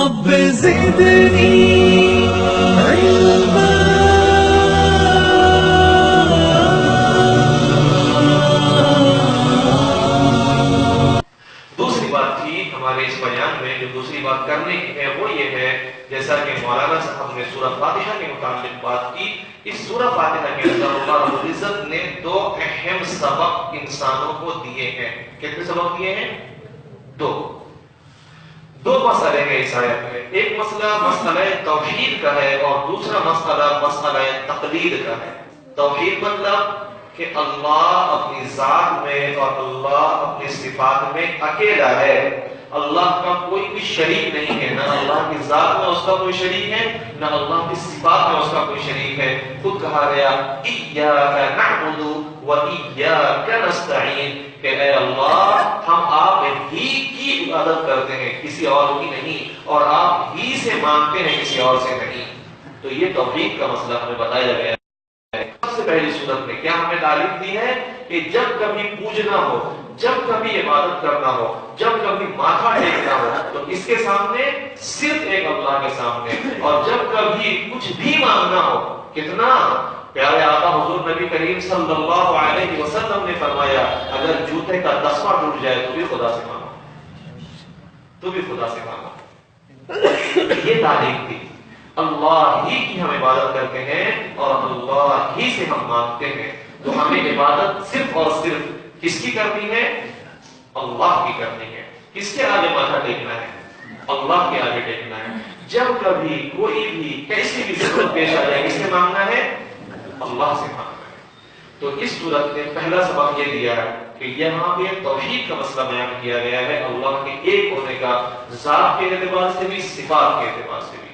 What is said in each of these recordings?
رب زدني علما. دوسری بات تھی ہمارے اس بیان میں، جو دوسری بات کرنے کی ہے وہ یہ ہے، جیسا کہ مولانا صاحب نے سورہ فاتحہ کے متعلق بات کی، اس سورہ فاتحہ کے اندر اللہ رب العزت نے دو اہم سبق انسانوں کو دیے ہیں. کتنے سبق دیے ہیں؟ دو مسئلے ہیں اس آیت میں. ایک مسئلہ مسئلہ توحید کا ہے اور دوسرا مسئلہ مسئلہ تقلید کا ہے. توحید مطلب کہ اللہ اپنی ذات میں اور اللہ اپنی صفات میں اکیلا ہے. اللہ کا کوئی بھی شریک نہیں ہے، نہ اللہ کی ذات میں اس کا کوئی شریک ہے، نہ اللہ کی صفات میں اس کا کوئی شریک ہے. خود کہا گیا ایاک نعبد و ایاک نستعین، کہ اے اللہ ہم آپ ہی کی عبادت کرتے ہیں، کسی اور کی نہیں، اور آپ ہی سے مانگتے ہیں، کسی اور سے نہیں. تو یہ توحید کا مسئلہ ہمیں بتایا گیا. سب سے پہلی صورت میں کیا ہمیں تعلیم دی ہے کہ جب کبھی پوجنا ہو، جب کبھی عبادت کرنا ہو، جب کبھی ماتھا ٹیکنا ہو تو اس کے سامنے صرف ایک اللہ کے سامنے، اور جب کبھی کچھ بھی مانگنا ہو، کتنا پیارے آقا حضور نبی کریم صلی اللہ علیہ وسلم نے فرمایا اگر جوتے کا دسواں ٹوٹ جائے تو بھی خدا سے مانگو، تو بھی خدا سے مانگو. یہ تعلیم تھی. اللہ ہی کی ہم عبادت کرتے ہیں اور اللہ ہی سے ہم مانگتے ہیں. تو ہمیں عبادت صرف اور صرف کس کی کرنی ہے؟ اللہ کی کرنی ہے. کس کے آگے ماتھا ٹیکنا ہے؟ اللہ کے آگے ٹیکنا ہے. جب کبھی کوئی بھی کیسی بھی ضرورت پیش آ جائے کس سے مانگنا ہے؟ اللہ سے مانگنا ہے. تو اس صورت نے پہلا سبق یہ دیا ہے کہ یہاں پہ توحید کا مسئلہ بیان کیا گیا ہے، اللہ کے ایک ہونے کا، ذات کے اعتبار سے بھی، صفات کے اعتبار سے بھی.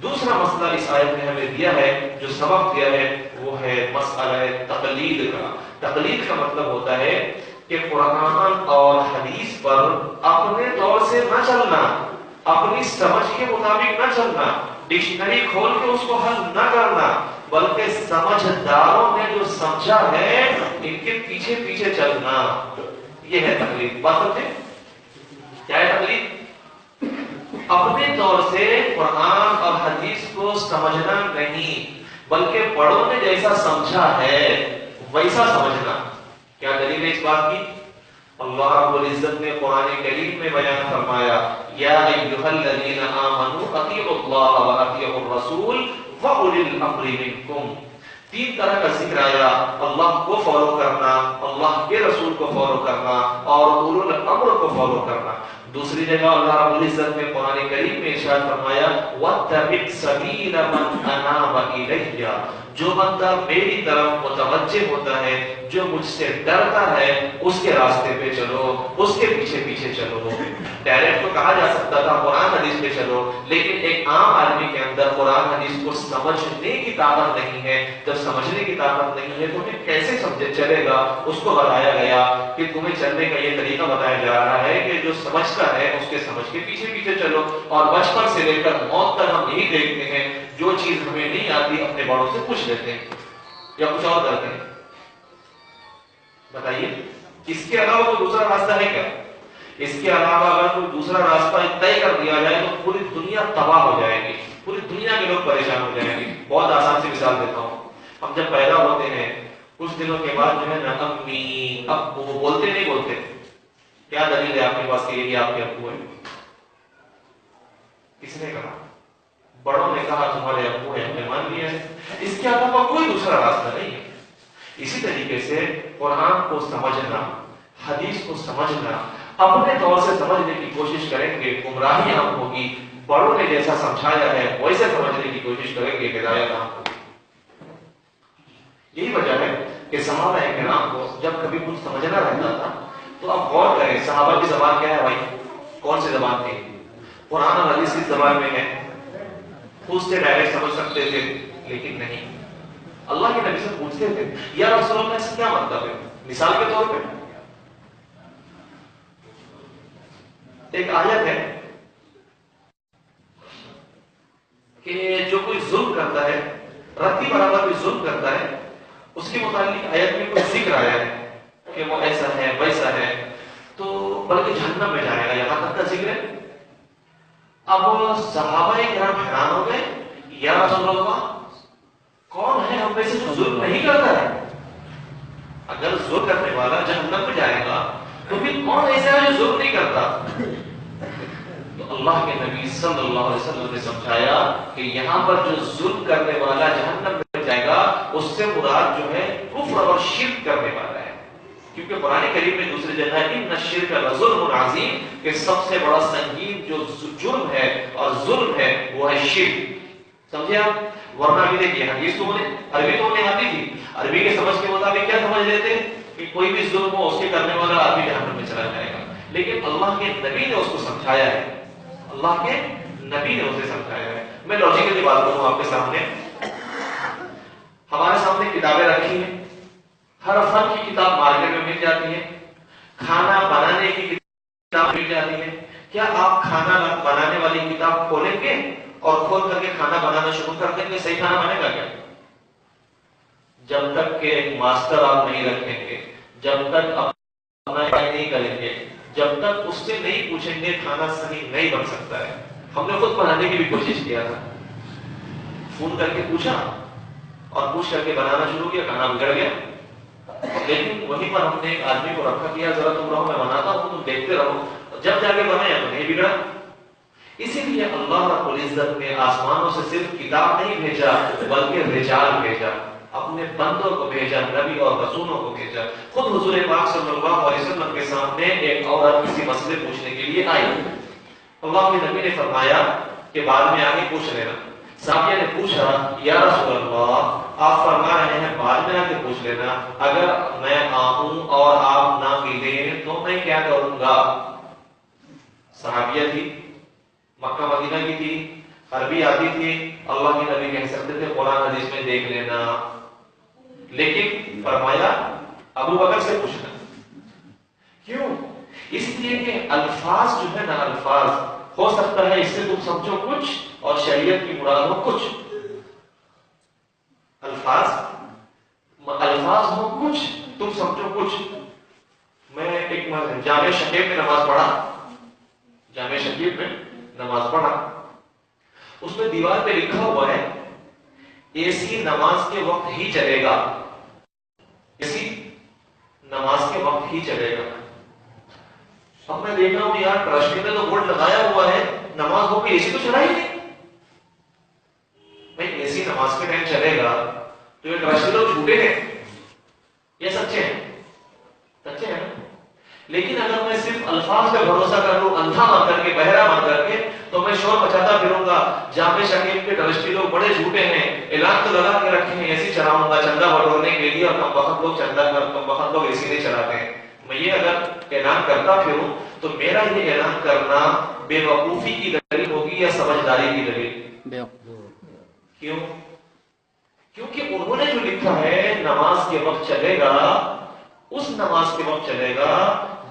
دوسرا مسئلہ اس آیت میں ہمیں دیا ہے، جو سبق دیا ہے وہ ہے مسئلہ تقلید کا. تقلید کا مطلب ہوتا ہے کہ قرآن اور حدیث پر اپنے طور سے نہ چلنا، اپنی سمجھ کے مطابق نہ چلنا، ڈکشنری کھول کے اس کو حل نہ کرنا، بلکہ سمجھداروں نے جو سمجھا ہے ان کے پیچھے پیچھے چلنا. یہ ہے تقلید. بات سمجھے کیا ہے تقلید؟ اپنے طور سے قرآن اور حدیث کو سمجھنا نہیں، بلکہ بڑوں نے جیسا سمجھا ہے ویسا سمجھنا. کیا دلیل ہے اس بات کی؟ اللہ رب العزت نے قرآن کریم میں بیان فرمایا یا ایھا الذین آمنوا اطیعوا اللہ واطیعوا الرسول واولی الامر منکم. تین طرح کا ذکر آیا، اللہ کو فالو کرنا، اللہ کے رسول کو فالو کرنا، اور اولو الامر کو فالو کرنا. دوسری جگہ اللہ رب العزت نے قرآن کریم میں ارشاد فرمایا وَاتَّبِعْ سَبِيلَ مَنْ أَنَابَ إِلَيَّ. جو بندہ میری طرف متوجہ ہوتا ہے، جو مجھ سے ڈرتا ہے، اس کے راستے پہ چلو، اس کے پیچھے پیچھے چلو. ڈائریکٹ تو کہا جا سکتا تھا قرآن حدیث پہ چلو، لیکن ایک عام آدمی کے اندر قرآن حدیث کو سمجھنے کی طاقت نہیں ہے. جب سمجھنے کی طاقت نہیں ہے تو پھر کیسے سمجھے چلے گا؟ اس کو بتایا گیا کہ تمہیں چلنے کا یہ طریقہ بتایا جا رہا ہے کہ جو سمجھتا ہے اس کے سمجھ کے پیچھے پیچھے چلو. اور بچپن سے لے کر موت تک ہم یہی دیکھتے ہیں، جو چیز ہمیں نہیں آتی اپنے بڑوں سے پوچھ لیتے ہیں یا کچھ اور کرتے ہیں. بتائیے اس کے علاوہ کوئی دوسرا راستہ ہے کیا؟ اس کے علاوہ اگر کوئی دوسرا راستہ طے کر دیا جائے تو پوری دنیا تباہ ہو جائے گی، پوری دنیا کے لوگ پریشان ہو جائیں گے. بہت آسان سی مثال دیتا ہوں. ہم جب پیدا ہوتے ہیں کچھ دنوں کے بعد جو ہے نا امی ابو بولتے نہیں بولتے. کیا دلیل ہے آپ کے پاس کہ یہ آپ کے ابو ہیں؟ کس نے کہا؟ بڑوں نے کہا تمہارے ابو ہیں، ہم نے مان لیا ہے. اس کے علاوہ کوئی دوسرا راستہ نہیں ہے. اسی طریقے سے قرآن کو سمجھنا، حدیث کو سمجھنا، اپنے طور سے سمجھنے کی کوشش کریں گے گمراہی ہم ہوگی. بڑوں نے جیسا سمجھایا ہے ویسے سمجھنے کی کوشش کریں گے ہدایت ہم ہوگی. یہی وجہ ہے کہ صحابہ کرام کو جب کبھی کچھ سمجھنا رہتا تھا تو آپ غور کریں صحابہ کی زبان کیا ہے بھائی؟ کون سی زبان تھی؟ قرآن اور حدیث کی زبان میں ہے. خود سے ڈائریکٹ سمجھ سکتے تھے لیکن نہیں. اللہ کے نبی سے پوچھتے تھے یا رسول اللہ اس کیا مطلب ہے؟ مثال کے طور پہ ایک آیت ہے کہ جو کوئی ظلم کرتا ہے، رتی برابر کوئی ظلم کرتا ہے، اس کے متعلق آیت میں کوئی ذکر آیا ہے کہ وہ ایسا ہے ویسا ہے تو بلکہ جہنم میں جائے گا، یہاں تک کا ذکر ہے. اب صحابہ کرام حیران ہو گئے، یا رسول اللہ کون ہے ہم میں سے جو ظلم نہیں کرتا ہے؟ اگر ظلم کرنے والا جہنم میں جائے گا تو پھر کون ایسا ہے جو ظلم نہیں کرتا؟ تو اللہ کے نبی صلی اللہ علیہ وسلم نے سمجھایا کہ یہاں پر جو ظلم کرنے والا جہنم میں جائے گا اس سے مراد جو ہے کفر اور شرک کرنے والا ہے، کیونکہ قرآن کریم میں دوسری جگہ ان الشرک لظلم عظیم کہ سب سے بڑا سنگین جو جرم ہے اور ظلم ہے وہ ہے شرک. سمجھے آپ؟ ورنہ بھی دیکھیے حدیث تو عربی تو انہیں آتی تھی، عربی کے سمجھ کے مطابق کیا سمجھ لیتے کہ کوئی بھی ظلم ہو اس کے کرنے والا آدمی جہنم میں چلا جائے گا، لیکن اللہ کے نبی نے اس کو سمجھایا ہے، اللہ کے نبی نے اسے سمجھایا ہے. میں لاجیکلی بات کروں آپ کے سامنے، ہمارے سامنے کتابیں رکھی ہیں، ہر فن کی کتاب مارکیٹ میں مل جاتی ہے، کھانا بنانے کی کتاب مل جاتی ہے. کیا آپ کھانا بنانے والی کتاب کھولیں گے اور کھول کر کے کھانا بنانا شروع کر دیں گے؟ صحیح کھانا بنے گا کیا؟ جب تک کہ ایک ماسٹر آپ نہیں رکھیں گے، جب تک اپنا نہیں کریں گے، جب تک اس سے نہیں پوچھیں گے کھانا صحیح نہیں بن سکتا ہے. ہم نے خود بنانے کی بھی کوشش کیا تھا، فون کر کے پوچھا اور پوچھ کر کے بنانا شروع کیا، کھانا بگڑ گیا. لیکن وہیں پر ہم نے ایک آدمی کو رکھا کیا ذرا تم رہو میں بناتا ہوں تم دیکھتے رہو، جب جا کے بنے تو نہیں بگڑا. اسی لیے اللہ رب العزت نے آسمانوں سے صرف کتاب نہیں بھیجا بلکہ رجال بھیجا، اپنے بندوں کو بھیجا، نبی اور رسولوں کو بھیجا. خود حضور پاک صلی اللہ علیہ وسلم کے سامنے ایک عورت کسی مسئلے پوچھنے کے لیے آئی، اللہ کے نبی نے فرمایا کہ بعد میں آگے پوچھ لینا. صحابیہ نے پوچھا یا رسول اللہ آپ فرما رہے ہیں بعد میں آگے پوچھ لینا، اگر میں آؤں اور آپ نہ ملیں تو میں کیا کروں گا؟ صحابیہ تھی، مکہ مدینہ کی تھی، عربی آتی تھی، اللہ کے نبی کہہ سکتے تھے قرآن حدیث میں دیکھ لینا، لیکن فرمایا ابو بکر سے پوچھنا. کیوں؟ اس لیے کہ الفاظ جو ہے نا، الفاظ ہو سکتا ہے اس سے تم سمجھو کچھ اور شریعت کی مراد ہو کچھ. الفاظ ہو کچھ تم سمجھو کچھ. میں ایک جامع شکیب میں نماز پڑھا، جامع شکیب میں نماز پڑھا، اس میں دیوار پہ لکھا ہوا ہے اے سی نماز کے وقت ہی چلے گا، اے سی نماز کے وقت ہی چلے گا. اب میں دیکھ رہا ہوں یار ٹرسٹی نے تو بورڈ لگایا ہوا ہے، نماز ہو کے اے سی تو چلا ہی نہیں. بھائی اے سی نماز کے ٹائم چلے گا تو یہ ٹرسٹی لوگ جھوٹے ہیں یہ سچے ہیں؟ سچے ہیں. لیکن اگر میں صرف الفاظ پہ بھروسہ کر لوں اندھا بن کر کے، بہرا بن کر کے، تو میں شور مچاتا پھروں گا جامع شکیب کے ٹرسٹی لوگ بڑے جھوٹے ہیں، اعلان تو لگا کے رکھے ہیں اے سی چلاؤں گا چندہ بٹورنے کے لیے، اور کم وقت لوگ چندہ کر کم وقت لوگ اے سی نہیں چلاتے ہیں. میں یہ اگر اعلان کرتا پھروں تو میرا یہ اعلان کرنا بے وقوفی کی دلیل ہوگی یا سمجھداری کی دلیل؟ کیوں؟ کیونکہ انہوں نے جو لکھا ہے نماز کے وقت چلے گا، اس نماز کے وقت چلے گا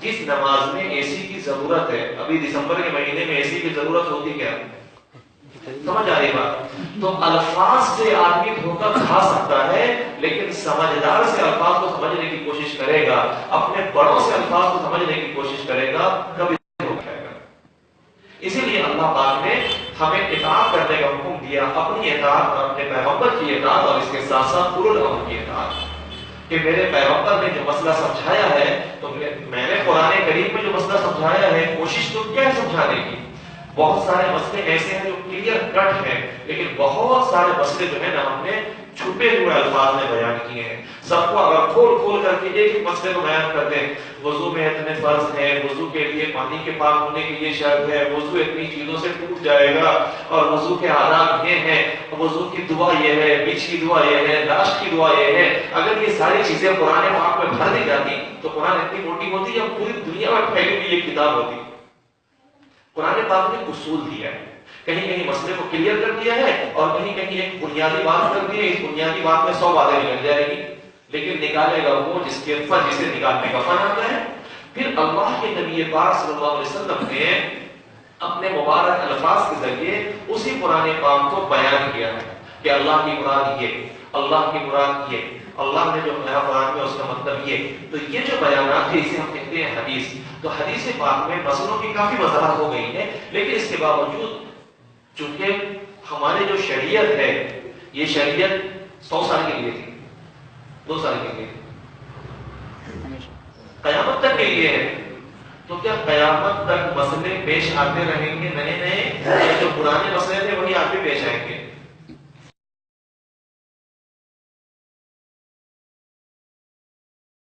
جس نماز میں اے سی کی ضرورت ہے. ابھی دسمبر کے مہینے میں اے سی کی ضرورت ہوتی کیا؟ سمجھ آ رہی بات؟ تو الفاظ سے آدمی دھوکہ کھا سکتا ہے، لیکن سمجھدار سے الفاظ کو سمجھنے کی کوشش کرے گا، اپنے بڑوں سے الفاظ کو سمجھنے کی کوشش کرے گا، کبھی نہیں ہو پائے گا. اسی لیے اللہ پاک نے ہمیں اطاعت کرنے کا حکم دیا، اپنی اطاعت اور اپنے پیغمبر کی اطاعت، اور اس کے ساتھ ساتھ اولو الامر کی اطاعت. کہ میرے پیغمبر نے جو مسئلہ سمجھایا ہے تو میں نے قرآن کریم میں جو مسئلہ سمجھایا ہے کوشش تو کیا ہے سمجھانے کی. بہت سارے مسئلے ایسے ہیں جو کلیئر کٹ ہیں، لیکن بہت سارے مسئلے جو ہے نا ہم نے چھپے ہوئے الفاظ میں بیان کیے ہیں. سب کو اگر کھول کھول کر کے ایک مسئلے کو بیان کر دیں، وضو میں اتنے فرض ہیں، وضو کے لیے پانی کے پاک ہونے کے لیے شرط ہے، وضو اتنی چیزوں سے ٹوٹ جائے گا، اور وضو کے آداب یہ ہیں، وضو کی دعا یہ ہے، بیچ کی دعا یہ ہے، لاسٹ کی دعا یہ ہے. اگر یہ ساری چیزیں قرآن پاک میں بھر دی جاتی تو قرآن اتنی موٹی ہوتی یا پوری دنیا میں پھیلی ہوئی یہ کتاب ہوتی. قرآن پاک نے اصول دیا ہے، کہیں کہیں مسئلے کو کلیئر کر دیا ہے اور کہیں کہیں ایک بنیادی بات کر دی ہے. اس بنیادی بات میں 100 باتیں نکل جائے گی، لیکن نکالے گا وہ جس کے فن جسے نکالنے کا فن آتا ہے. پھر اللہ کے نبی پاک صلی اللہ علیہ وسلم نے اپنے مبارک الفاظ کے ذریعے اسی قرآن پاک کو بیان کیا ہے کہ اللہ کی مراد یہ، اللہ کی مراد یہ، اللہ نے جو کہا قرآن میں اس کا مطلب یہ. تو یہ جو بیانات ہے اسے ہم کہتے ہیں حدیث. تو حدیث پاک میں مسئلوں کی کافی وضاحت ہو گئی ہے، لیکن اس کے باوجود چونکہ ہماری جو شریعت ہے یہ شریعت 100 سال کے لیے تھی، 2 سال کے لیے تھی، قیامت تک کے لیے ہے. تو کیا قیامت تک مسئلے پیش آتے رہیں گے نئے نئے، یا جو پرانے مسئلے تھے وہی آگے پیش آئیں گے؟